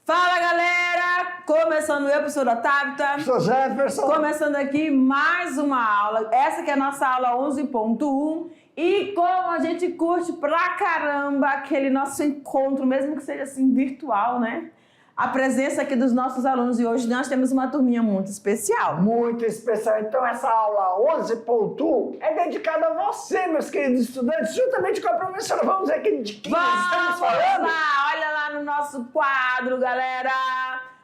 Fala, galera! Começando eu, professora Tabita. Sou Jefferson. Começando aqui mais uma aula. Essa que é a nossa aula 11.1. E como a gente curte pra caramba aquele nosso encontro, mesmo que seja assim virtual, né? A presença aqui dos nossos alunos. E hoje nós temos uma turminha muito especial. Muito especial. Então, essa aula 11.1 é dedicada a você, meus queridos estudantes, juntamente com a professora. Vamos ver aqui de quem nós estamos falando. Lá, olha lá no nosso quadro, galera.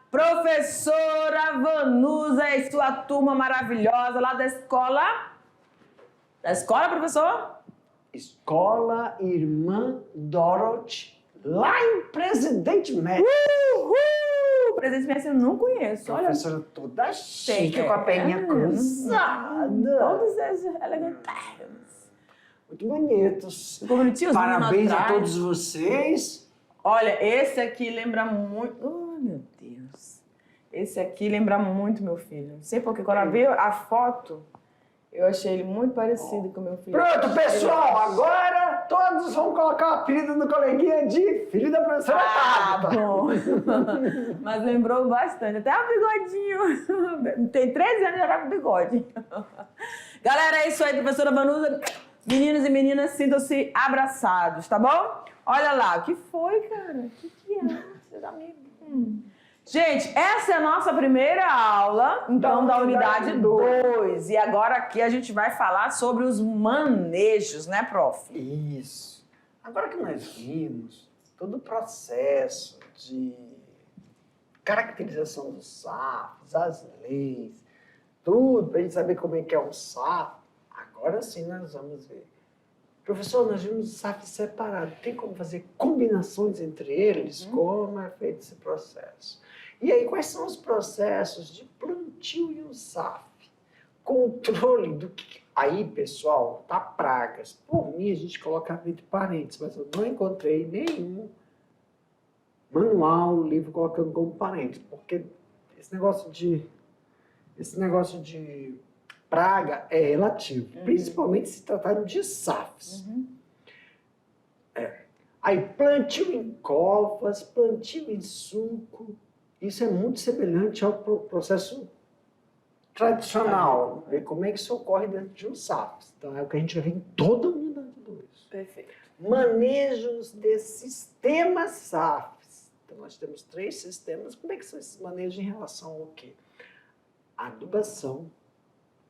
Professora Vanusa e sua turma maravilhosa lá da escola. Da escola, professor? Escola Irmã Dorothy, lá em Presidente Médici. Presidente Médici eu não conheço. Olha, Professora toda chique, Tem, com a perninha cruzada. todos eles elegantes. Muito bonitos. Ficou bonitinho? Parabéns a todos vocês. Olha, esse aqui lembra muito... Oh, meu Deus. Esse aqui lembra muito meu filho. Não sei porque quando eu vi a foto, eu achei ele muito parecido com meu filho. Pronto, pessoal, agora todos vão colocar o apelido do coleguinha de filho da professora Tabita. Bom. Mas lembrou bastante. Até o bigodinho. Tem 13 anos e já tá com bigode. Galera, é isso aí, professora Vanusa. Meninos e meninas, sintam-se abraçados, tá bom? Olha lá, o que foi, cara? O que é? Seus amigos. Gente, essa é a nossa primeira aula, então, da unidade 2. E agora aqui a gente vai falar sobre os manejos, né, prof? Isso. Agora que nós vimos todo o processo de caracterização dos SAFs, as leis, tudo, para a gente saber como é que é um SAF, agora sim nós vamos ver. Professor, nós vimos o SAF separado. Tem como fazer combinações entre eles? Como é feito esse processo? E aí, quais são os processos de plantio em um SAF? Controle do que... Aí, pessoal, tá pragas. Por mim, a gente coloca entre parênteses, mas eu não encontrei nenhum manual, livro colocando como parênteses, porque esse negócio de praga é relativo, principalmente se tratando de SAFs. Aí, plantio em covas, plantio em sulco, isso é muito semelhante ao processo tradicional, ver como é que isso ocorre dentro de um SAF. Então, é o que a gente vai ver em toda a unidade 2. Perfeito. Manejos de sistemas SAFs. Então, nós temos 3 sistemas. Como é que são esses manejos em relação ao quê? Adubação,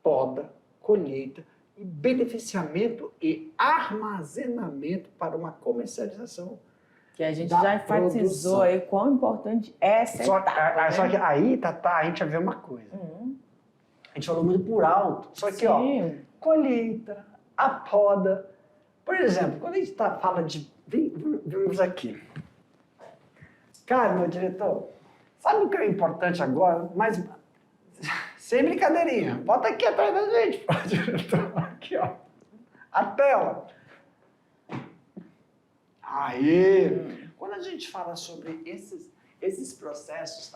poda, colheita e beneficiamento e armazenamento para uma comercialização. Que a gente já enfatizou aí quão importante é essa etapa, Só né? que aí, Tatá, a gente vai ver uma coisa. A gente falou muito por alto. Só que, ó, colheita, a poda. Por exemplo, quando a gente fala de... Vamos aqui. Cara, meu diretor, sabe o que é importante agora? Mas, sem brincadeirinha, bota aqui atrás da gente, diretor. Aqui, ó. A tela. Aí, quando a gente fala sobre esses processos,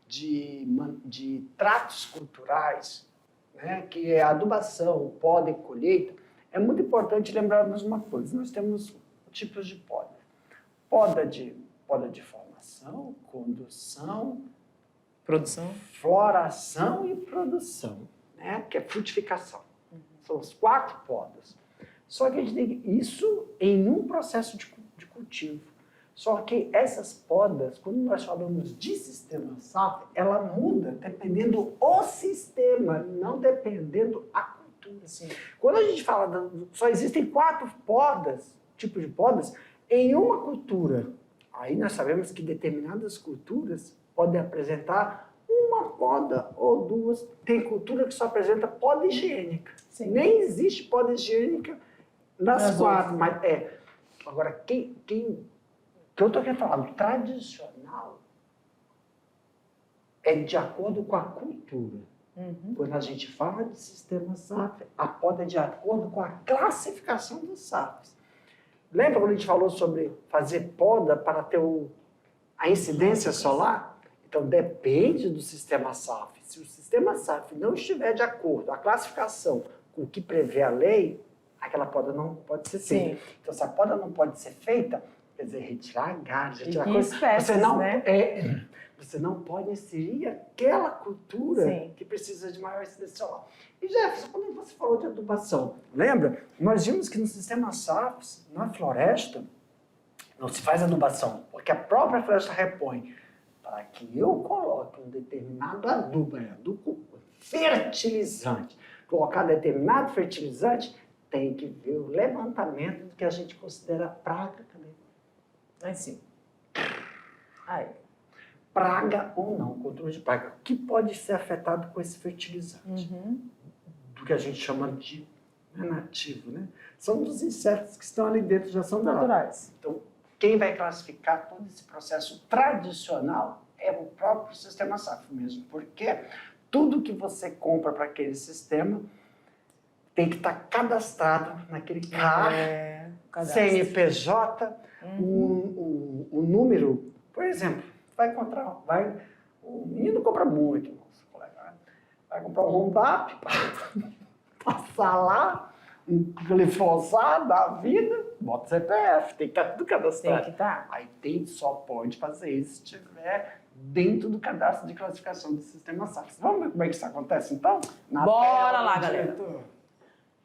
de tratos culturais, né, que é adubação, poda e colheita, é muito importante lembrarmos uma coisa. Nós temos tipos de poda. Poda de formação, condução, Produção. floração e produção, né, que é frutificação. São as 4 podas. Só que a gente tem isso em um processo de cultivo. Só que essas podas, quando nós falamos de sistema SAF, ela muda dependendo do sistema, não dependendo da cultura. Sim. Quando a gente fala, só existem 4 podas, tipos de podas, em uma cultura. Aí nós sabemos que determinadas culturas podem apresentar uma poda ou 2. Tem cultura que só apresenta poda higiênica. Sim. Nem existe poda higiênica nas 4. Mas agora, que eu estou querendo falar, o tradicional é de acordo com a cultura. Quando a gente fala de sistema SAF, a poda é de acordo com a classificação dos SAFs. Lembra quando a gente falou sobre fazer poda para ter a incidência solar? Então, depende do sistema SAF. Se o sistema SAF não estiver de acordo, a classificação com o que prevê a lei, aquela poda não pode ser feita. Então, se a poda não pode ser feita, Quer dizer, retirar galhos, E retirar que coisas. espécies, né? Você não pode inserir aquela cultura Sim. que precisa de maior incidência solar. E, Jefferson, quando você falou de adubação, lembra? Nós vimos que no sistema SAFs, na floresta, não se faz adubação, porque a própria floresta repõe. Para que eu coloque um determinado adubo fertilizante, colocar determinado fertilizante, tem que ver o levantamento do que a gente considera praga. Cadê? Assim. Aí. Praga ou não, controle de praga. O que pode ser afetado com esse fertilizante? Do que a gente chama de nativo, né? São dos insetos que estão ali dentro, já são Naturais. Então, quem vai classificar todo esse processo tradicional é o próprio sistema SAF mesmo, porque tudo que você compra para aquele sistema tem que estar cadastrado naquele CAR, CNPJ, o número, por exemplo, o menino compra muito, nosso colega, vai comprar um Roundup, passar lá, um glifosado da vida, bota o CPF, tem que estar tudo cadastrado. Tem que estar. Aí só pode fazer isso se estiver dentro do cadastro de classificação do sistema SAF. Vamos ver como é que isso acontece, então? Bora lá, galera.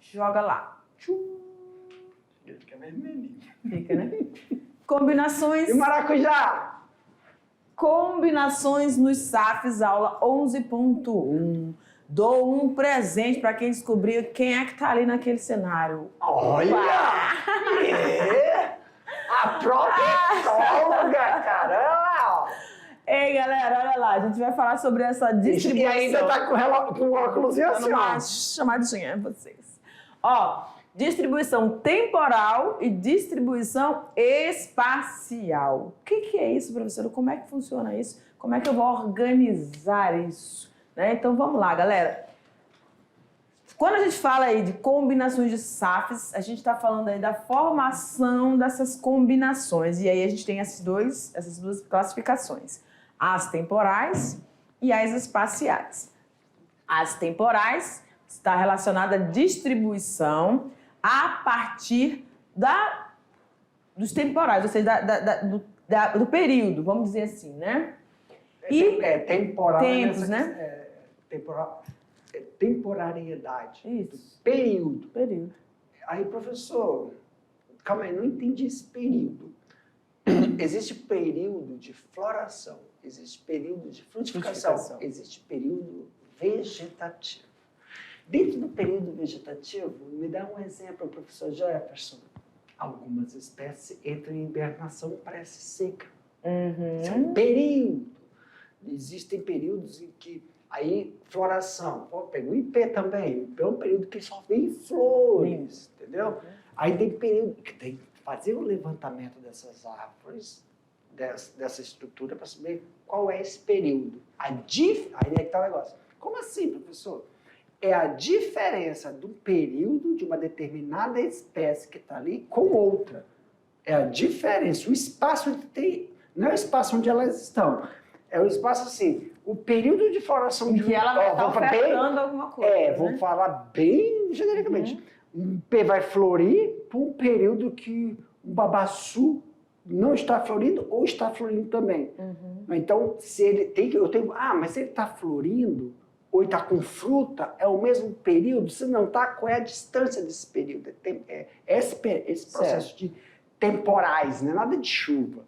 Joga lá. Ele fica vermelhinho. Fica, né? Combinações. E maracujá? Combinações nos SAFs, aula 11.1. Dou um presente para quem descobrir quem é que tá ali naquele cenário. Olha! A própria ecóloga, caramba! Ei, galera, olha lá. A gente vai falar sobre essa distribuição. E ainda tá com o óculos assim, ó. Chamadinha, vocês. Ó, distribuição temporal e distribuição espacial. O que é isso, professora? Como é que funciona isso? Como é que eu vou organizar isso? Né? Então, vamos lá, galera. Quando a gente fala aí de combinações de SAFs, a gente está falando aí da formação dessas combinações. E aí a gente tem essas duas classificações. As temporais e as espaciais. As temporais está relacionada à distribuição a partir dos temporais, ou seja, do período, vamos dizer assim, né? Temporal. Tempos, né? Temporariedade. Isso. Período. Período. Aí, professor, calma aí, não entendi esse período. Existe período de floração, existe período de frutificação, existe período vegetativo. Dentro do período vegetativo, me dá um exemplo, professor Jefferson. Algumas espécies entram em hibernação pré-seca. Esse é um período. Existem períodos em que aí floração, pega o IP também, o IP é um período que só vem flores, entendeu? Aí tem período que tem que fazer o levantamento dessas árvores, dessa estrutura, para saber qual é esse período. Aí é que tá o negócio. Como assim, professor? É a diferença do período de uma determinada espécie que está ali com outra. É a diferença, o espaço onde tem, não é o espaço onde elas estão, é o espaço assim, o período de floração de que ela vai estar ofertando alguma coisa. Vou falar bem genericamente. Um P vai florir por um período que o babaçu não está florindo ou está florindo também. Então, se ele tem que. Mas se ele está florindo ou está com fruta, é o mesmo período? Se não está, qual é a distância desse período? Esse processo de temporais, não é nada de chuva.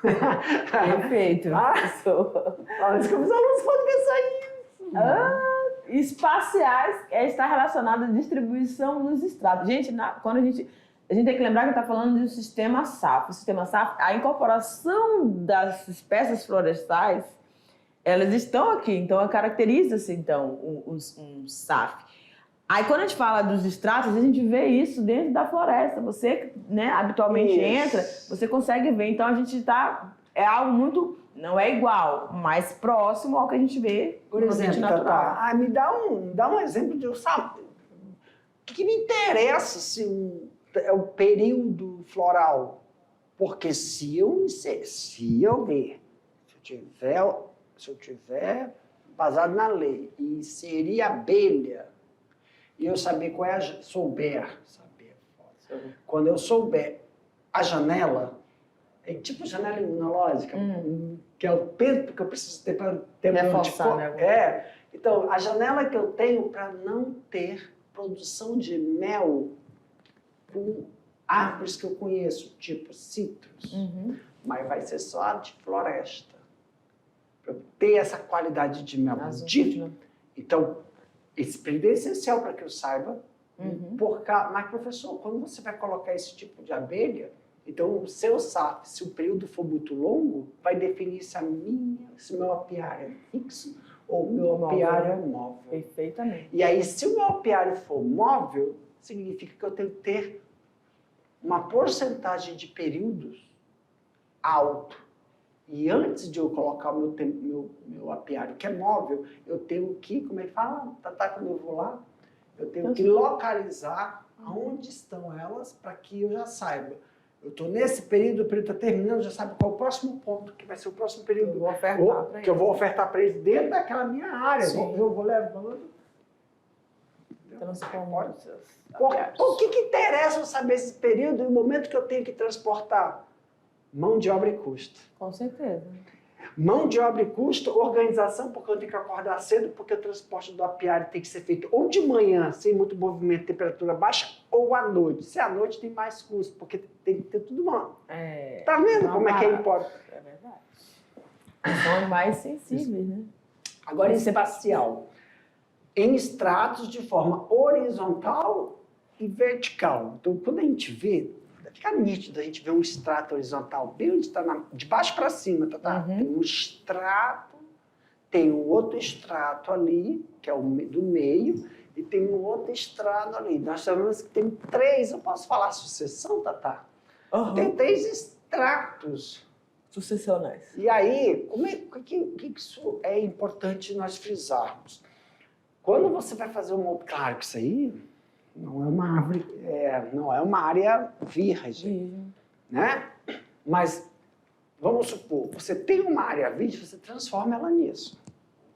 Perfeito. Acho que os alunos podem pensar isso. Espaciais está relacionado à distribuição nos estratos. Gente, quando a gente tem que lembrar que está falando de um sistema SAF. O sistema SAF, a incorporação das espécies florestais, elas estão aqui, então caracteriza-se então um SAF. Aí quando a gente fala dos estratos, a gente vê isso dentro da floresta. Você, né, habitualmente entra, você consegue ver. Então a gente é algo muito, não é igual, mas próximo ao que a gente vê por exemplo, natural. Me dá um exemplo de, sabe, o que me interessa se é o período floral? Porque se eu tiver baseado na lei e inserir abelha, e eu saber qual é quando eu souber a janela, é tipo janela imunológica, que é o tempo que eu preciso ter para ter reforçar, né? Então, a janela que eu tenho para não ter produção de mel com árvores que eu conheço, tipo citros, mas vai ser só de floresta. Para ter essa qualidade de mel. Então, esse período é essencial para que eu saiba. Mas, professor, quando você vai colocar esse tipo de abelha, então o seu SAF, se o período for muito longo, vai definir se o meu apiário é fixo ou o meu apiário é móvel. Perfeitamente. E aí, se o meu apiário for móvel, significa que eu tenho que ter uma porcentagem de períodos alto. E antes de eu colocar o meu apiário, que é móvel, eu tenho que, como é que fala? Tatá, quando eu vou lá, eu tenho que localizar onde estão elas para que eu já saiba. Eu estou nesse período, o período está terminando, já sabe qual é o próximo ponto, que vai ser o próximo período que eu vou ofertar para eles dentro daquela minha área. Eu vou levando. O que interessa eu saber esse período e o momento que eu tenho que transportar? Mão de obra e custo. Com certeza. Mão de obra e custo, organização, porque eu tenho que acordar cedo, porque o transporte do apiário tem que ser feito ou de manhã, sem muito movimento, temperatura baixa, ou à noite. Se é à noite tem mais custo, porque tem que ter tudo mal. Tá vendo como é que é importante? É verdade. São animais sensíveis, né? Agora, espacial. Em estratos de forma horizontal e vertical. Então, quando a gente vê, fica nítido, a gente vê um extrato horizontal bem onde está, de baixo para cima, tá? Tem um extrato, tem um outro extrato ali, que é o do meio, e tem um outro extrato ali. Nós sabemos que tem 3, eu posso falar sucessão, Tatá? Tem 3 extratos sucessionais. E aí, que isso é importante nós frisarmos? Quando você vai fazer claro que isso aí não é uma árvore, não é uma área virgem, né? Mas vamos supor, você tem uma área virgem, você transforma ela nisso.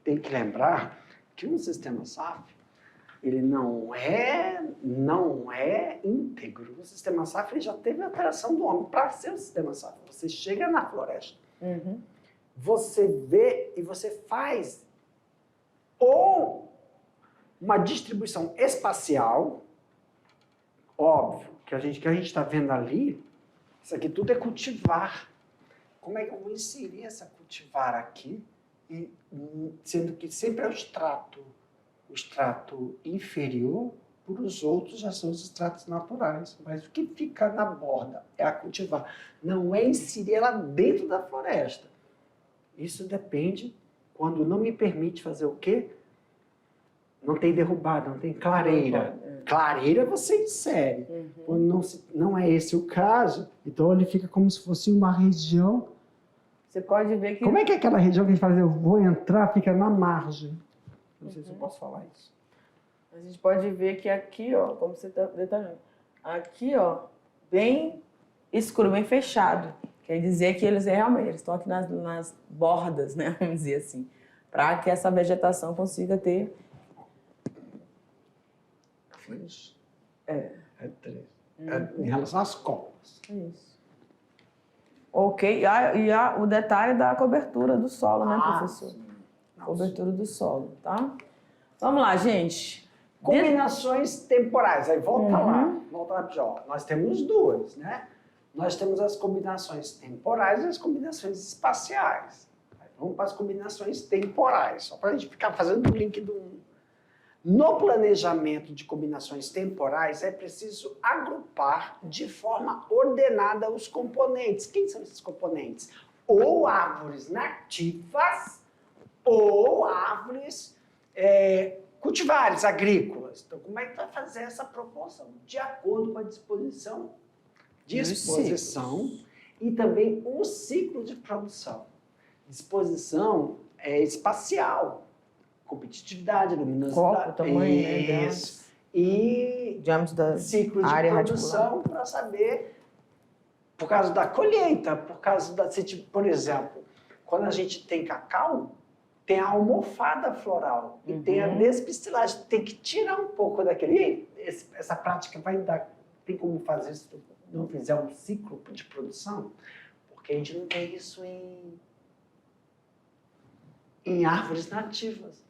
Tem que lembrar que um sistema SAF, ele não é íntegro. O sistema SAF ele já teve a alteração do homem para ser um sistema SAF. Você chega na floresta, você vê e você faz ou uma distribuição espacial, óbvio, que a gente está vendo ali, isso aqui tudo é cultivar. Como é que eu vou inserir essa cultivar aqui, sendo que sempre é o extrato inferior, por os outros já são os extratos naturais. Mas o que fica na borda é a cultivar. Não é inserir ela dentro da floresta. Isso depende quando não me permite fazer o quê? Não tem derrubada, não tem clareira. Clareira você insere. Quando não é esse o caso, então ele fica como se fosse uma região. Você pode ver que... Como é que é aquela região que a gente fala, eu vou entrar, fica na margem? Não sei se eu posso falar isso. A gente pode ver que aqui, ó, como você está detalhando, aqui, ó, bem escuro, bem fechado. Quer dizer que eles realmente estão aqui nas bordas, né? Vamos dizer assim, para que essa vegetação consiga ter... Em relação às copas. Isso. Ok, o detalhe da cobertura do solo, né, professor? Cobertura do solo, tá? Vamos lá, gente. Combinações temporais. Aí volta lá. Volta lá, ó. Nós temos duas, né? Nós temos as combinações temporais e as combinações espaciais. Aí vamos para as combinações temporais, só para a gente ficar fazendo o link do um. No planejamento de combinações temporais, é preciso agrupar de forma ordenada os componentes. Quem são esses componentes? Ou árvores nativas, ou árvores cultivares, agrícolas. Então, como é que vai fazer essa proporção? De acordo com a disposição e também o ciclo de produção. Disposição espacial. Competitividade, luminosidade, copo, tamanho, né, e ciclo de produção para saber, por causa da colheita, por causa da, por exemplo, quando a gente tem cacau, tem a almofada floral e tem a despistilagem, tem que tirar um pouco daquele, essa prática vai dar, tem como fazer se não fizer um ciclo de produção, Porque a gente não vê isso em árvores nativas.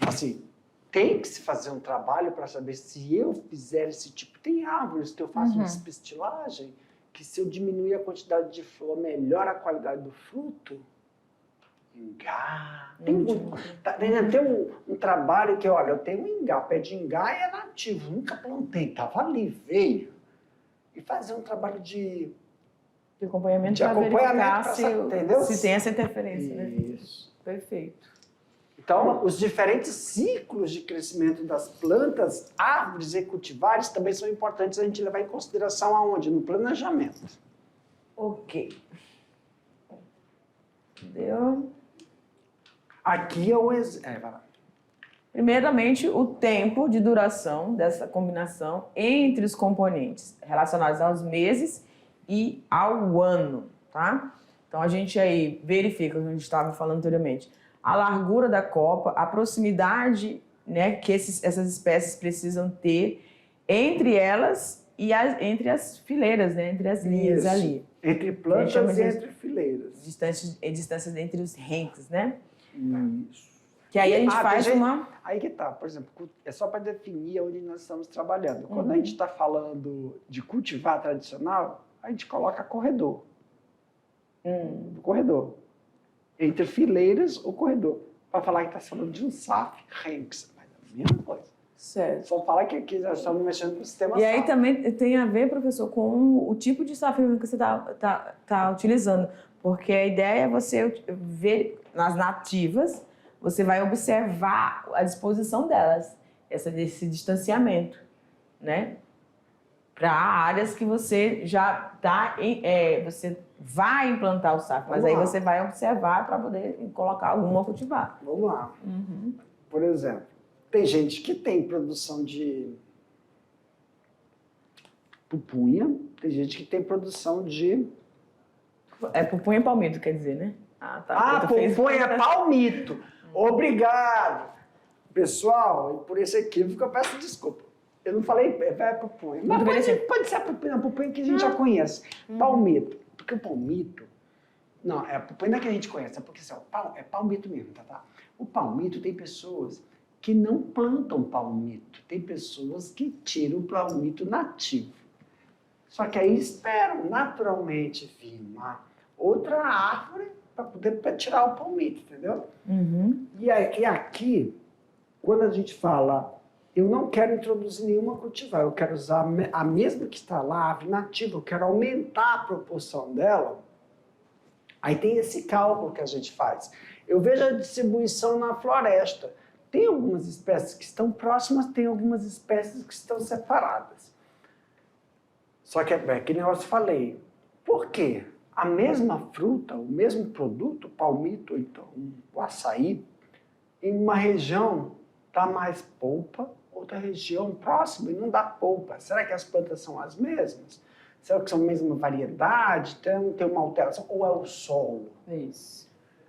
Assim, tem que se fazer um trabalho para saber se eu fizer esse tipo. Tem árvores que eu faço uma despistilagem, que se eu diminuir a quantidade de flor, melhora a qualidade do fruto. Ingá. Tem um trabalho que, olha, eu tenho um ingá, pé de ingá é nativo, nunca plantei, estava ali, veio. E fazer um trabalho de acompanhamento para verificar entendeu? se tem essa interferência, né? Isso. Perfeito. Então, os diferentes ciclos de crescimento das plantas, árvores e cultivares também são importantes a gente levar em consideração aonde? No planejamento. Ok. Entendeu? Aqui é o exemplo. Vai lá. Primeiramente, o tempo de duração dessa combinação entre os componentes relacionados aos meses e ao ano, tá? Então, a gente aí verifica, como a gente estava falando anteriormente, a largura da copa, a proximidade, né, que essas espécies precisam ter entre elas e entre as fileiras, né, entre as linhas ali. Entre plantas e entre fileiras. Distâncias entre os rentes, né? Isso. Que aí a gente faz uma... Aí que tá, por exemplo, é só para definir onde nós estamos trabalhando. Quando a gente está falando de cultivar tradicional, a gente coloca corredor. Corredor. Entre fileiras, o corredor. Para falar que está falando de um SAF Hanks, mas é a mesma coisa. Certo. Só falar que aqui nós estamos mexendo no sistema E SAF. aí também tem a ver, professor, com o tipo de SAF que você tá utilizando. Porque a ideia é você ver nas nativas, você vai observar a disposição delas, desse distanciamento, né? Para áreas que você já está você vai implantar o SAF, mas aí você vai observar para poder colocar alguma a cultivar. Vamos lá. Por exemplo, tem gente que tem produção de pupunha, tem gente que tem produção de... Pupunha e palmito, quer dizer, né? Pupunha é palmito. Obrigado. Pessoal, por esse equívoco eu peço desculpa. Eu não falei pupunha. Mas pode ser a pupunha que a gente já conhece. Palmito. Porque o palmito... Não, é a pupunha que a gente conhece. É porque assim, é palmito mesmo, tá? O palmito tem pessoas que não plantam palmito. Tem pessoas que tiram o palmito nativo. Só que aí esperam naturalmente vir uma outra árvore para poder tirar o palmito, entendeu? E aqui, quando a gente fala, eu não quero introduzir nenhuma cultivar, eu quero usar a mesma que está lá, a árvore nativa, eu quero aumentar a proporção dela, aí tem esse cálculo que a gente faz. Eu vejo a distribuição na floresta. Tem algumas espécies que estão próximas, tem algumas espécies que estão separadas. Só que é que nem eu falei. Por quê? A mesma fruta, o mesmo produto, o palmito, então, o açaí, em uma região dá mais polpa, outra região próxima e não dá polpa. Será que as plantas são as mesmas? Será que são a mesma variedade? Tem uma alteração? Ou é o solo? Isso.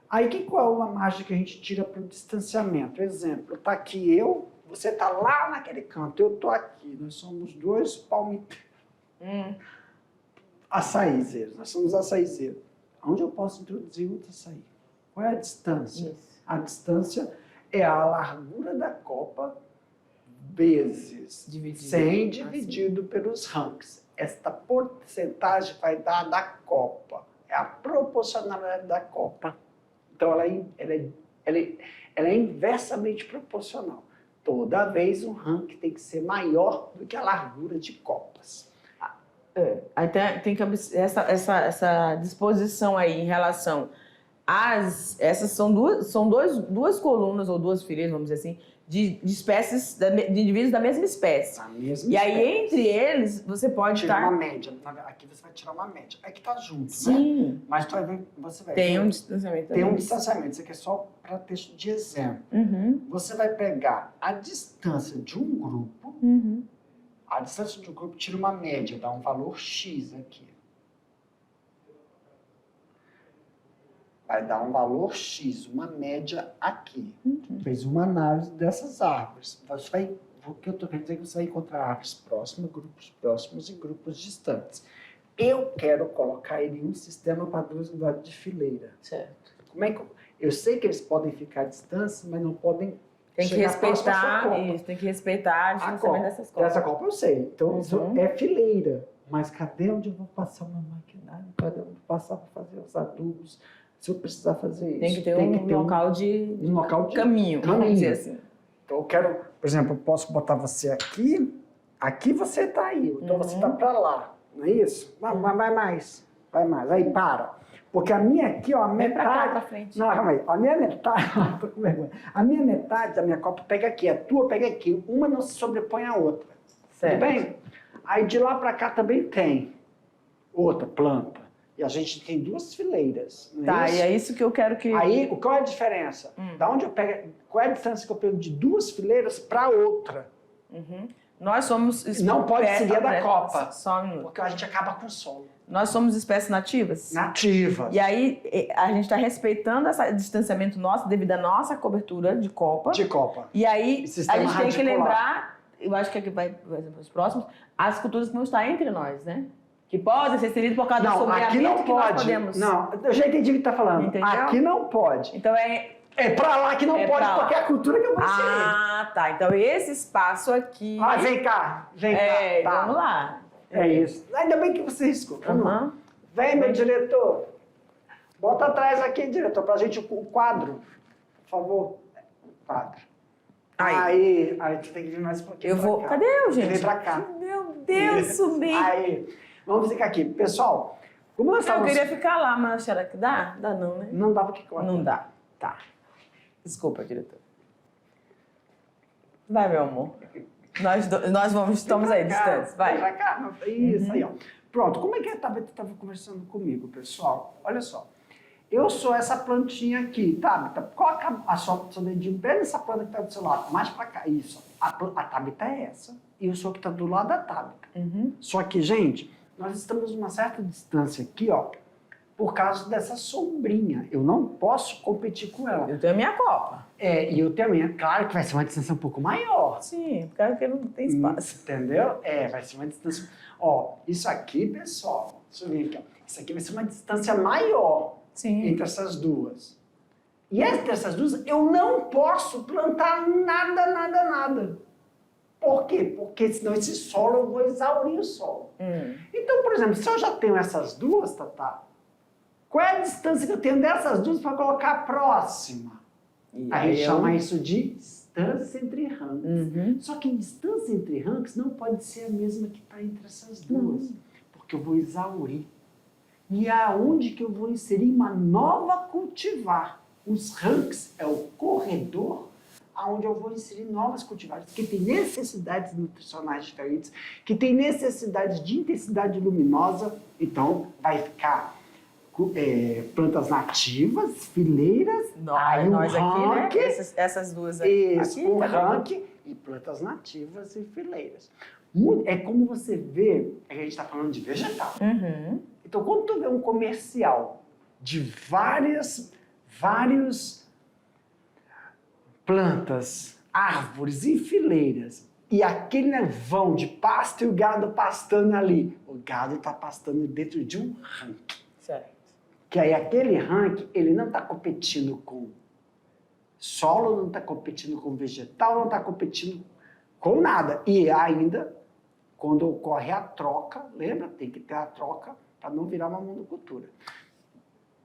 Aí, qual é a margem que a gente tira para o distanciamento? Exemplo, tá aqui você tá lá naquele canto, eu tô aqui. Nós somos dois palmiteiros. Açaizeiros, nós somos açaizeiros. Onde eu posso introduzir outro açaí? Qual é a distância? Isso. A distância é a largura da copa vezes 100 dividido pelos ranks. Esta porcentagem vai dar da copa. É a proporcionalidade da copa. Então, ela é inversamente proporcional. Toda vez o rank tem que ser maior do que a largura de copas. Aí tem que essa disposição aí em relação essas são duas colunas ou duas fileiras, vamos dizer assim, de espécies, de indivíduos da mesma espécie. E aí, entre eles, você pode tirar uma média. Aqui você vai tirar uma média. É que tá junto, sim, né? Mas você vai tem um distanciamento também. Tem um distanciamento. Isso aqui é só para texto de exemplo. Você vai pegar a distância de um grupo, a distância de um grupo tira uma média, dá um valor X aqui. Vai dar um valor X, uma média aqui. Fez uma análise dessas árvores. O que eu estou querendo dizer é que você vai encontrar árvores próximas, grupos próximos e grupos distantes. Eu quero colocar ele em um sistema para 2 unidades de fileira. Certo. Como é que eu sei que eles podem ficar à distância, mas não podem Tem que chegar próximo à sua respeitar copa. isso, tem que respeitar a A distanciamento copa. dessas copas. Dessa copa eu sei. Então, isso Uhum. é fileira. Mas cadê onde eu vou passar o meu maquinário? Cadê onde eu vou passar para fazer os adubos? Se eu precisar fazer isso. Tem que ter um local de um local de caminho, vamos caminho. dizer assim. Então, eu quero, por exemplo, eu posso botar você aqui. Aqui você está aí. Então, você está para lá. Não é isso? Vai mais. Vai mais. Aí, para. Porque a minha aqui, ó, a Vem pra cá, metade... pra frente. Não, calma aí. A minha metade... Tô com vergonha. A minha metade da minha copa pega aqui. A tua pega aqui. Uma não se sobrepõe à outra. Certo. Tudo bem? Aí, de lá para cá também tem outra planta. E a gente tem 2 fileiras. Não Tá, isso? e é isso que eu quero que... Aí, qual é a diferença? Da onde eu pego... Qual é a distância que eu pego de 2 fileiras para outra? Uhum. Nós somos... Não pode seguir a da copa. Só um minuto. Porque a gente acaba com o solo. Nós somos espécies nativas? Nativas. E aí, a gente está respeitando esse distanciamento nosso devido à nossa cobertura de copa. De copa. E aí, E a sistema gente tem que radicular. lembrar, eu acho que aqui vai, por exemplo, os próximos, as culturas que vão estar entre nós, né? Que podem ser inseridas por causa do Não, sombreamento aqui não que nós pode. podemos. Não, eu já entendi o que está falando. Entendeu? Aqui não pode. Então é... É pra lá que não É pode, pra lá. porque é a cultura que eu vou inserir. Ah, tá. Então esse espaço aqui... Ah, vem cá. Tá. vamos lá. É isso. Ainda bem que você riscou. Vamos lá. Aham. Vem, meu diretor. Bota atrás aqui, diretor, pra gente o quadro. Por favor. Quadro. Aí você tem que vir mais um pouquinho Eu pra vou... cá. Cadê eu, gente? Vem pra cá. Meu Deus, subi. Aí. Vamos ficar aqui. Pessoal, como nós Eu estávamos... queria ficar lá, mas será que dá? Dá não, né? Não dava que cortar. Não dá. Tá. Desculpa, diretor. Vai, meu amor. Estamos aí, distantes. Vai. Pra cá. Isso aí, ó. Pronto, como é que a Tabata estava conversando comigo, pessoal? Olha só. Eu sou essa plantinha aqui, Tabata. Coloca a sua dedinho bem nessa planta que está do seu lado. Mais pra cá. Isso. A Tabata é essa. E eu sou que está do lado da Tabata. Uhum. Só que, gente, nós estamos numa certa distância aqui, ó. Por causa dessa sombrinha. Eu não posso competir com ela. Eu tenho a minha copa. E eu também. Claro que vai ser uma distância um pouco maior. Sim, porque não tem espaço. Entendeu? Vai ser uma distância... Ó, isso aqui, pessoal, deixa eu ver aqui, ó. Isso aqui vai ser uma distância maior Sim. entre essas duas. E entre essas duas, eu não posso plantar nada. Por quê? Porque senão esse solo, eu vou exaurir o solo. Então, por exemplo, se eu já tenho essas duas, Tatá, qual é a distância que eu tenho dessas duas para colocar a próxima? A gente chama isso de distância entre ranks. Uhum. Só que a distância entre ranks não pode ser a mesma que está entre essas duas. Porque eu vou exaurir. E é aonde que eu vou inserir uma nova cultivar? Os ranks é o corredor aonde eu vou inserir novas cultivares que têm necessidades nutricionais diferentes, que têm necessidades de intensidade luminosa. Então, vai ficar plantas nativas, fileiras, aí nós rank, aqui, né? Essas duas aqui. isso, o rank e plantas nativas e fileiras. É como você vê, a gente está falando de vegetal. Uhum. Então, quando tu vê um comercial de várias plantas, árvores e fileiras, e aquele nevão de pasto e o gado pastando ali, o gado está pastando dentro de um rank. Certo. Que aí aquele rank, ele não está competindo com solo, não está competindo com vegetal, não está competindo com nada. E ainda, quando ocorre a troca, lembra? Tem que ter a troca para não virar uma monocultura.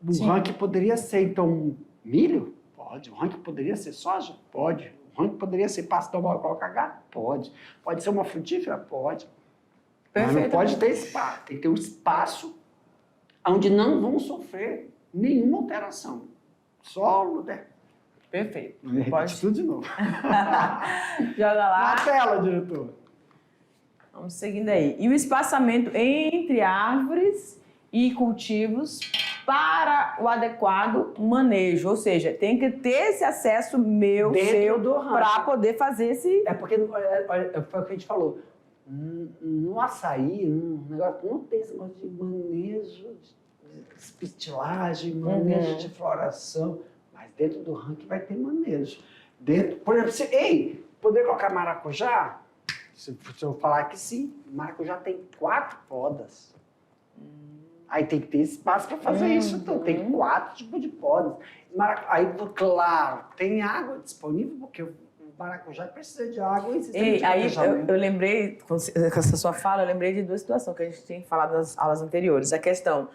O rank poderia ser, então, milho? Pode. O rank poderia ser soja? Pode. O rank poderia ser pastão cacá? Pode. Pode ser uma frutífera? Pode. Mas não pode ter espaço. Tem que ter um espaço onde não vão sofrer nenhuma alteração. Solo, né? Perfeito. Pode tudo de novo. Joga lá. Na tela, diretor. Vamos seguindo aí. E o espaçamento entre árvores e cultivos para o adequado manejo. Ou seja, tem que ter esse acesso seu para poder fazer esse... É porque, olha, foi o que a gente falou. No açaí, no negócio, não tem esse negócio de manejo de pistilagem, manejo de floração, mas dentro do ranking vai ter manejo. Por exemplo, poder colocar maracujá? Se eu falar que sim, maracujá tem 4 podas. Aí tem que ter espaço para fazer isso. Então, tem 4 tipos de podas. Aí, claro, tem água disponível, porque o maracujá precisa de água. E aí eu lembrei, com essa sua fala, eu lembrei de 2 situações que a gente tinha falado nas aulas anteriores. A questão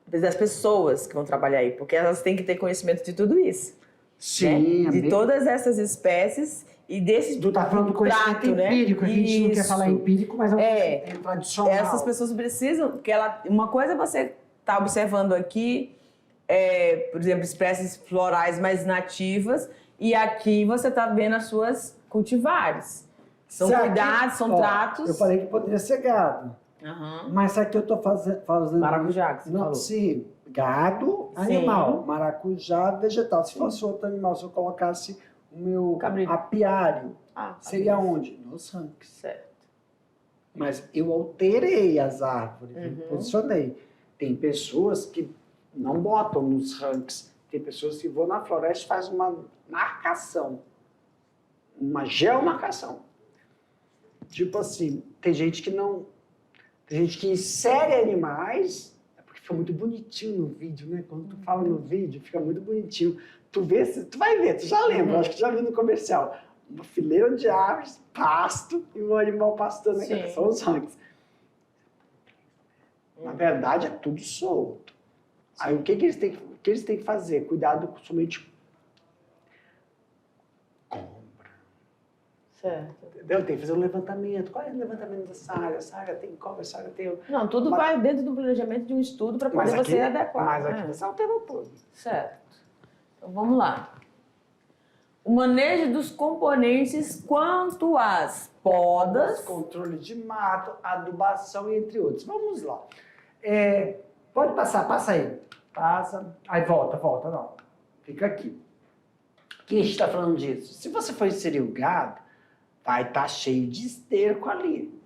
das pessoas que vão trabalhar aí, porque elas têm que ter conhecimento de tudo isso. Sim, né? De todas essas espécies e desse Tu tá falando do conhecimento empírico, a gente não quer falar empírico, mas é um conhecimento tradicional. Essas pessoas precisam, porque uma coisa é você tá observando aqui, por exemplo, espécies florais mais nativas, e aqui você tá vendo as suas cultivares. São cuidados, são tratos. Eu falei que poderia ser gado. Mas aqui eu tô fazendo... Maracujá, que você falou. Sim, gado, animal. Maracujá, vegetal. Se fosse outro animal, se eu colocasse o meu apiário, seria onde? Nos ranks. Certo. Mas eu alterei as árvores, eu posicionei. Tem pessoas que não botam nos ranks. Tem pessoas que vão na floresta e fazem uma marcação. Uma geomarcação. Tipo assim, tem gente que não... Tem gente que insere animais, porque fica muito bonitinho no vídeo, né? Quando tu fala no vídeo, fica muito bonitinho. Tu vai ver, tu já lembra, acho que já viu no comercial. Uma fileira de árvores, pasto e um animal pastando, que são os ranks. Na verdade, é tudo solto. Aí o que eles têm que fazer? Cuidado somente compra. Certo. Entendeu? Tem que fazer um levantamento. Qual é o levantamento dessa área? Essa área tem cobra, essa área tem... Não, tudo vai dentro do planejamento de um estudo para poder você adequar. Mas aqui você alterou tudo. Certo. Então vamos lá. O manejo dos componentes quanto às podas... Controle de mato, adubação, entre outros. Vamos lá. Pode passar, passa aí. Passa. Aí volta, não. Fica aqui. O que a gente está falando disso? Se você for inserir o gado, vai estar cheio de esterco ali,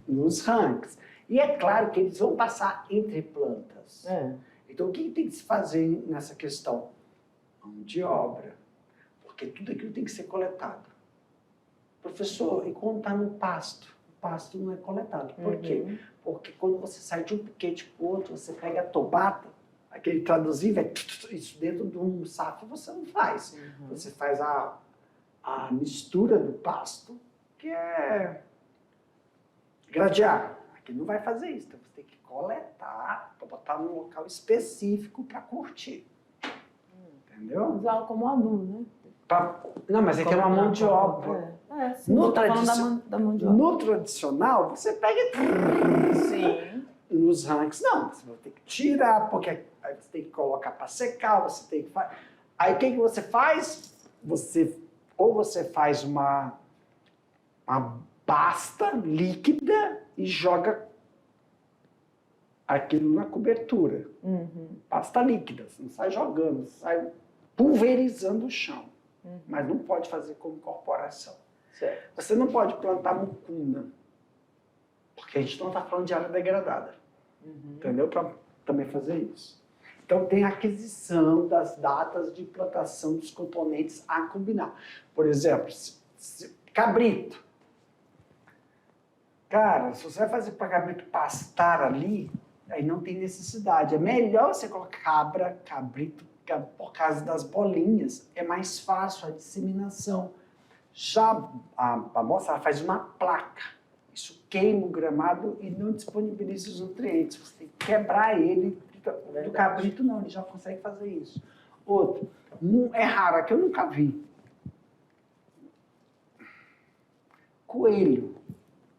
nos ranks. E é claro que eles vão passar entre plantas. Então, o que tem que se fazer nessa questão? Mão de obra. Porque tudo aquilo tem que ser coletado. Professor, e quando está no pasto? O pasto não é coletado. Por quê? Porque quando você sai de um piquete para o outro, você pega a tobata, aquele traduzir, isso dentro de um saco você não faz. Você faz a mistura do pasto, que é gradear. Aqui não vai fazer isso, então você tem que coletar para botar num local específico para curtir. Entendeu? Usar como adubo, né? Não, mas aqui é uma mão de obra. Sim, falando da mão de obra. No tradicional, você pega nos ranks. Não, você vai ter que tirar, porque aí você tem que colocar para secar, você tem que fazer. Aí o que você faz? Ou você faz uma pasta líquida e joga aquilo na cobertura. Pasta líquida, você não sai jogando, você sai pulverizando o chão. Mas não pode fazer como incorporação. Certo. Você não pode plantar mucuna, porque a gente não está falando de área degradada. Entendeu? Para também fazer isso. Então, tem a aquisição das datas de plantação dos componentes a combinar. Por exemplo, cabrito. Cara, se você vai fazer para cabrito pastar ali, aí não tem necessidade. É melhor você colocar cabrito, por causa das bolinhas. É mais fácil a disseminação. Já a moça ela faz uma placa. Isso queima o gramado e não disponibiliza os nutrientes. Você tem que quebrar ele. Do cabrito, não, ele já consegue fazer isso. Outro, é raro, aqui eu nunca vi. Coelho,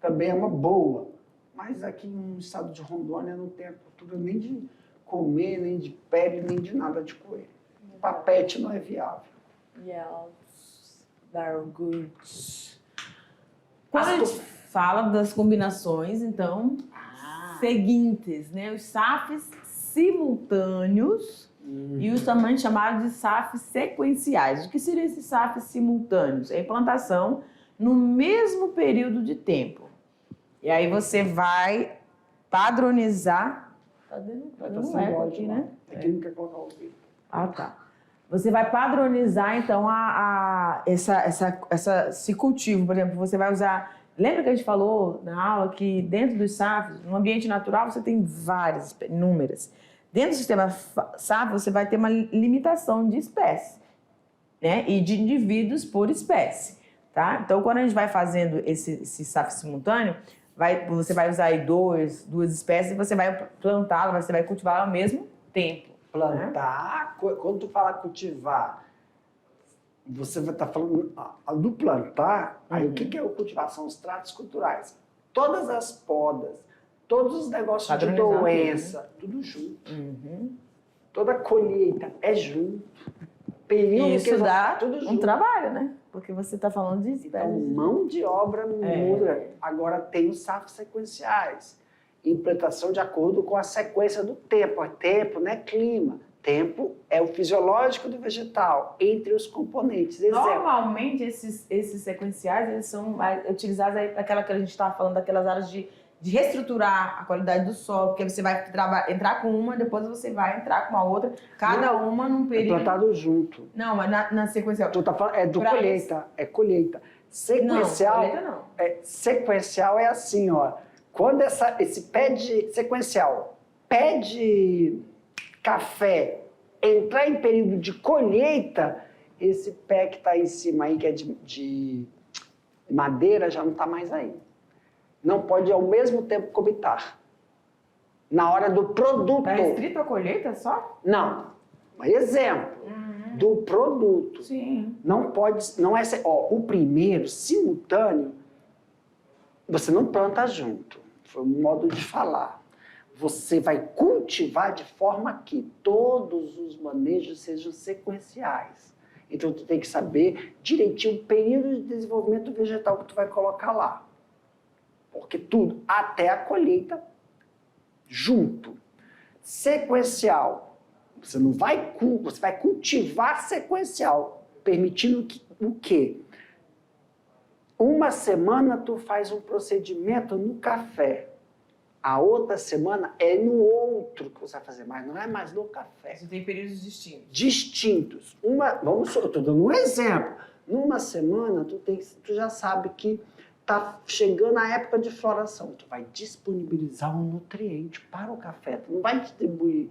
também é uma boa. Mas aqui no estado de Rondônia não tem a cultura nem de comer, nem de pele, nem de nada de coelho. Papete não é viável. Yes, very good. Quando a gente fala das combinações, então, seguintes, né? Os SAFs simultâneos e os também chamados de SAFs sequenciais. O que seriam esses SAFs simultâneos? É a implantação no mesmo período de tempo. E aí você vai padronizar... Tá dando um eco aqui, né? Aqui não quer colocar o vídeo. Ah, tá. Você vai padronizar, então, esse cultivo. Por exemplo, você vai usar Lembra que a gente falou na aula que dentro dos SAFs, no ambiente natural, você tem várias, inúmeras. Dentro do sistema SAF, você vai ter uma limitação de espécies, né? E de indivíduos por espécie, tá? Então, quando a gente vai fazendo esse SAF simultâneo, você vai usar aí duas espécies e você vai plantá-la, você vai cultivá-la ao mesmo tempo. Plantar, né? Quando tu fala cultivar, você vai estar falando do plantar, aí o que é o cultivar? São os tratos culturais. Todas as podas, todos os negócios de doença, tudo junto. Toda colheita é junto. Período e isso dá tudo junto. Um trabalho, né? Porque você está falando de espécies. Então, mão de obra muda. Agora tem os SAFs sequenciais. Implantação de acordo com a sequência do tempo. Tempo não é clima. Tempo é o fisiológico do vegetal, entre os componentes. Normalmente, esses sequenciais eles são utilizados aí para aquela que a gente estava falando, daquelas áreas de reestruturar a qualidade do solo, porque você vai entrar com uma, depois você vai entrar com a outra, cada uma num período... É plantado junto. Não, mas na sequencial... Tu tá falando, é do colheita, é colheita. Sequencial... Não, colheita não. Sequencial é assim, ó. Quando esse pé de... Sequencial, pé de café entrar em período de colheita, esse pé que está aí em cima aí, que é de madeira, já não está mais aí. Não pode ao mesmo tempo cobitar. Na hora do produto. Está restrito à colheita só? Não. Exemplo do produto. Sim. Não pode. Não é. O primeiro, simultâneo, você não planta junto. Foi um modo de falar. Você vai cultivar de forma que todos os manejos sejam sequenciais. Então, tu tem que saber direitinho o período de desenvolvimento vegetal que tu vai colocar lá. Porque tudo, até a colheita, junto. Sequencial. Você vai cultivar sequencial, permitindo o quê? Uma semana tu faz um procedimento no café. A outra semana é no outro que você vai fazer, mas não é mais no café. Você tem períodos distintos. Distintos. Eu estou dando um exemplo. Numa semana, tu já sabe que está chegando a época de floração. Tu vai disponibilizar um nutriente para o café. Tu não vai distribuir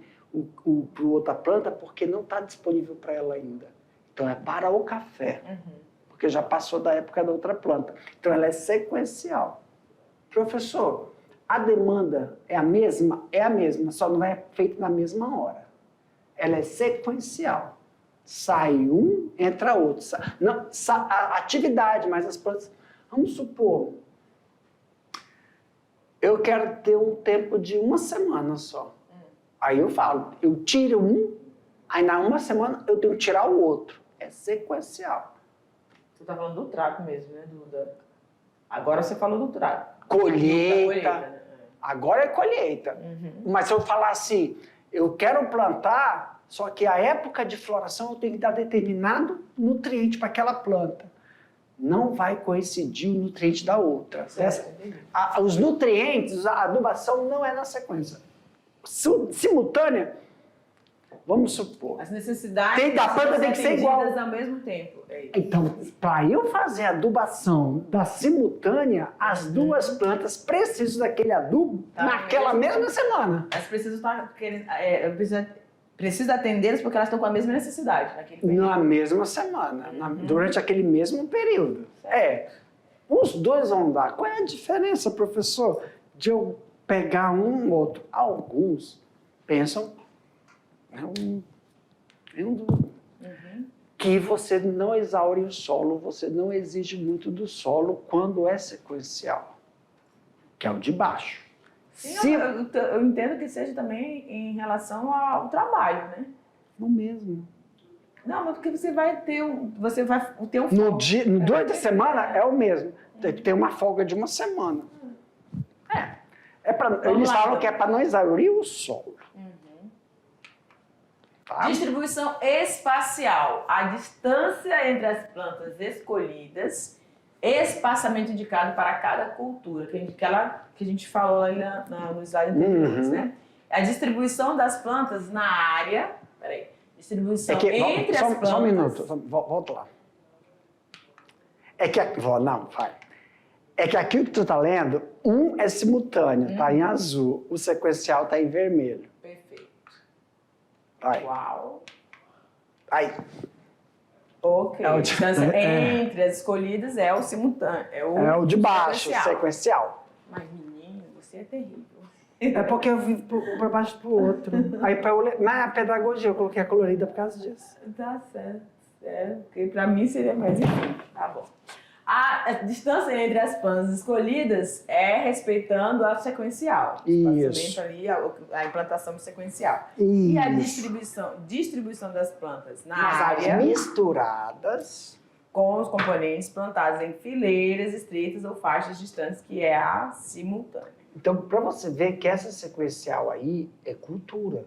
para outra planta porque não está disponível para ela ainda. Então, é para o café. Porque já passou da época da outra planta. Então, ela é sequencial. Professor, a demanda é a mesma? É a mesma, só não é feita na mesma hora. Ela é sequencial. Sai um, entra outro. A atividade, mas as plantas... Vamos supor, eu quero ter um tempo de uma semana só. Aí eu falo, eu tiro um, aí na uma semana eu tenho que tirar o outro. É sequencial. Você está falando do trato mesmo, né, Duda? Agora você falou do trato. Colheita. Né? Agora é colheita. Mas se eu falar assim, eu quero plantar, só que a época de floração eu tenho que dar determinado nutriente para aquela planta. Não vai coincidir o nutriente da outra. Os nutrientes, a adubação não é na sequência. Simultânea, vamos supor. As necessidades da planta tem que ser igual. Ao mesmo tempo. Então, para eu fazer a adubação da simultânea, as duas plantas precisam daquele adubo naquela mesma semana. Elas precisam estar querendo... Precisa atendê-las porque elas estão com a mesma necessidade naquele período. Na mesma semana, durante aquele mesmo período. Os dois vão dar. Qual é a diferença, professor, de eu pegar um ou outro? Alguns pensam que você não exaure o solo, você não exige muito do solo quando é sequencial, que é o de baixo. Sim, eu entendo que seja também em relação ao trabalho, né? Não mesmo. Não, mas porque você vai ter um No dia da semana é o mesmo. Tem uma folga de uma semana. Eles falam que é para não exaurir o solo. Tá? Distribuição espacial. A distância entre as plantas escolhidas, espaçamento indicado para cada cultura, que a gente falou aí no slide anterior, né? A distribuição das plantas na área... Peraí. Distribuição entre as plantas... Só um minuto, volta lá. Não, vai. É que aquilo que tu tá lendo, um é simultâneo, tá em azul. O sequencial tá em vermelho. Perfeito. Aí. Uau. Aí. Ok. É o A de- distância é. entre as escolhidas é o simultâneo. É o de baixo, o sequencial. Mas, menino, você é terrível. É porque eu vim para baixo pro outro. Aí para eu ler. Mas a pedagogia eu coloquei a colorida por causa disso. Tá certo. Porque pra mim seria mais difícil. Tá bom. A distância entre as plantas escolhidas é respeitando a sequencial. Isso. Ali a implantação sequencial. E a Isso. distribuição das plantas na Nas áreas área misturadas. com os componentes plantados em fileiras estreitas ou faixas distantes, que é a simultânea. Então, para você ver que essa sequencial aí é cultura.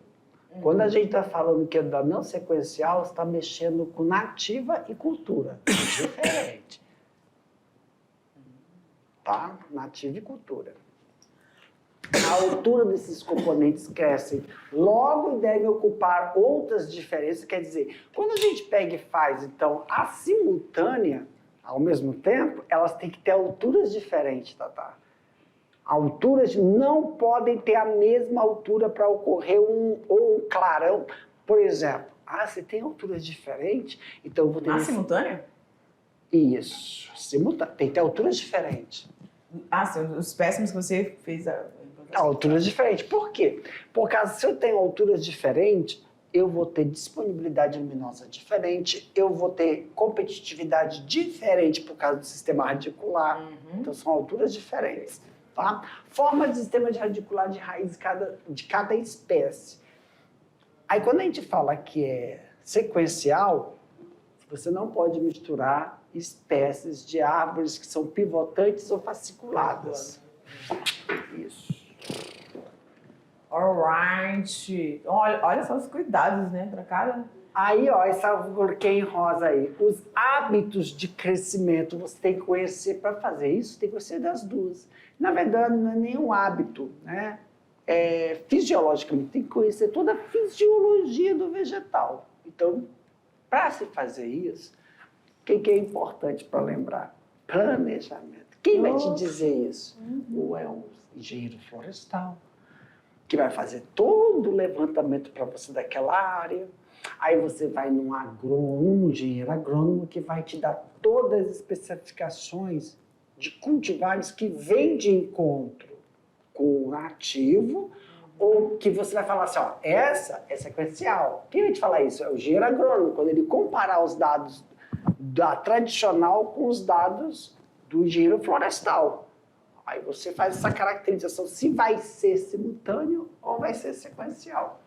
Quando a gente está falando que é da não sequencial, está mexendo com nativa e cultura. Diferente. Tá? Nativa e cultura. A altura desses componentes crescem logo e devem ocupar outras diferenças. Quer dizer, quando a gente pega e faz, então, a simultânea, ao mesmo tempo, elas têm que ter alturas diferentes, tá? Alturas não podem ter a mesma altura para ocorrer um clarão. Por exemplo, você tem alturas diferentes, então eu vou ter... Simultânea? Isso, simultâneo. Tem que ter alturas diferentes. Sim, os péssimos que você fez. Alturas diferentes. Por quê? Por causa, se eu tenho alturas diferentes, eu vou ter disponibilidade luminosa diferente, eu vou ter competitividade diferente por causa do sistema radicular. Então, são alturas diferentes. Tá? Forma de sistema de radicular de raiz de cada espécie. Aí, quando a gente fala que é sequencial, você não pode misturar espécies de árvores que são pivotantes ou fasciculadas. Isso. Alright. Olha só os cuidados, né, para cada... Aí, ó, essa eu coloquei em rosa aí. Os hábitos de crescimento, você tem que conhecer para fazer isso, tem que conhecer das duas. Na verdade, não é nenhum hábito, né? Fisiologicamente, tem que conhecer toda a fisiologia do vegetal. Então, para se fazer isso, o que é importante para lembrar? Planejamento. Quem vai te dizer isso? É um engenheiro florestal, que vai fazer todo o levantamento para você daquela área. Aí você vai num agrônomo, um engenheiro agrônomo, que vai te dar todas as especificações de cultivares que vêm de encontro com o ativo, ou que você vai falar assim, ó, essa é sequencial. Quem vai te falar isso? É o engenheiro agrônomo, quando ele comparar os dados da tradicional com os dados do engenheiro florestal. Aí você faz essa caracterização, se vai ser simultâneo ou vai ser sequencial.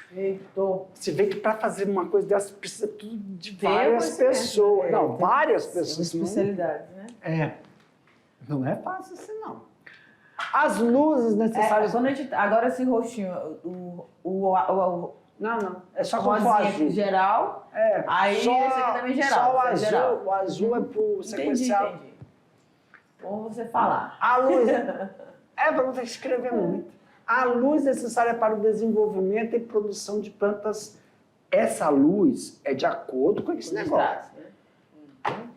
Perfeito. Você vê que para fazer uma coisa dessa precisa tudo de várias pessoas. Não, várias pessoas. Especialidade, né? Não é fácil assim, não. As luzes necessárias... Quando a gente, agora esse roxinho, Não. É só rosinha com azul. geral, aí só, esse aqui também geral. Só o azul, geral. o azul é pro sequencial. Entendi. Bom você falar. A luz... para você escrever muito. A luz necessária para o desenvolvimento e produção de plantas, essa luz é de acordo com esse negócio. Né?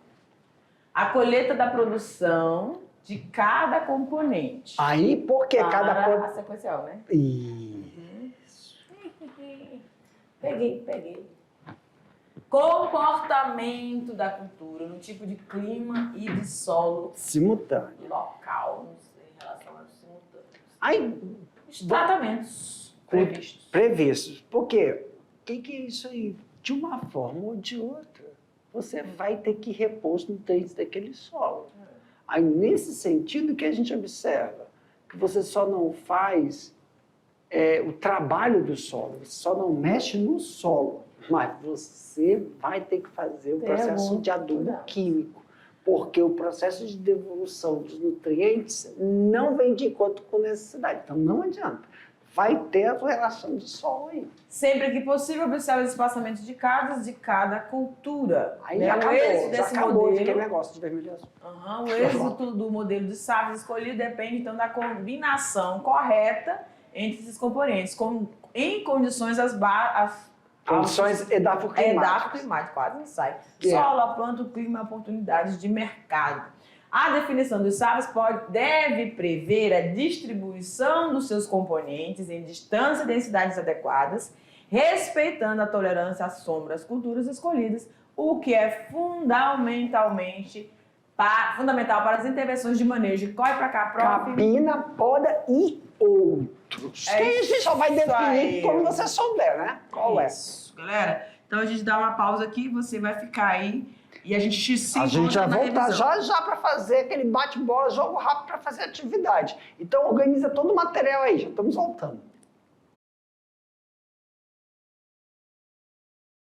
A colheita da produção de cada componente. Aí, porque cada... a sequencial, né? Isso. Peguei. Comportamento da cultura no tipo de clima e de solo Simultâneo. local, não sei, em relação aos simultâneos. Aí, Os tratamentos previstos. Previstos. Por quê? O que é isso aí? De uma forma ou de outra, você vai ter que repor os nutrientes daquele solo. Aí, nesse sentido que a gente observa, que você só não faz o trabalho do solo, você só não mexe no solo, mas você vai ter que fazer o processo de adubo químico, porque o processo de devolução dos nutrientes não vem de encontro com necessidade. Então, não adianta. Vai ter a relação de solo aí. Sempre que possível, observe os espaçamentos de casas de cada cultura. Aí né? acabou, O êxito desse modelo, aquele negócio de vermelho e azul. o êxito do modelo de safras escolhido depende, então, da combinação correta entre esses componentes, em condições Condições edafoclimáticas. climático, quase não sai. Solo, a planta, o clima, oportunidades de mercado. A definição dos SAVs deve prever a distribuição dos seus componentes em distância e densidades adequadas, respeitando a tolerância às sombras culturas escolhidas, o que é fundamental para as intervenções de manejo de corre para cá, capina, poda e outros. É Que aí a gente só vai isso definir aí. quando você souber, né? Qual é? Isso, galera. Então a gente dá uma pausa aqui, você vai ficar aí e a gente se A gente vai encontra na voltar revisão. já para fazer aquele bate-bola, jogo rápido para fazer atividade. Então organiza todo o material aí, já estamos voltando.